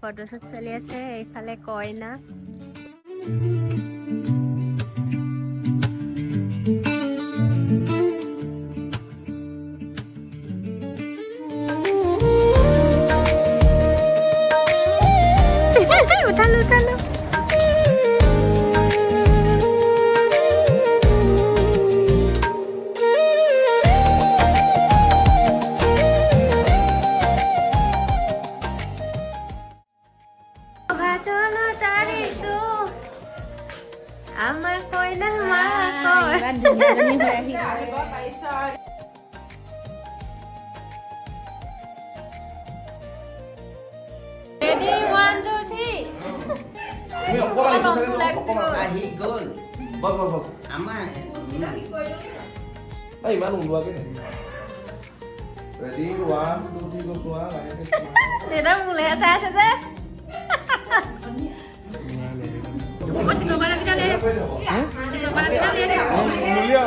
Photoshoot চলি আছে এইফালে কইনা উঠালো উঠালো আমাৰ কইনা মা কই ইমান ধুনীয়াজনী হৈ আহিব পাইছা ৰেডি 1 2 3 তুমি অকমান আহি গ'ল বল আমাৰ এই ইমান ওলোৱাকে নাই ৰেডি 1 2 3 গো চোৱা লাগে দেদা মুলে চাই আছে যে Masih kau balas kali ya? Masih kau balas kali ya?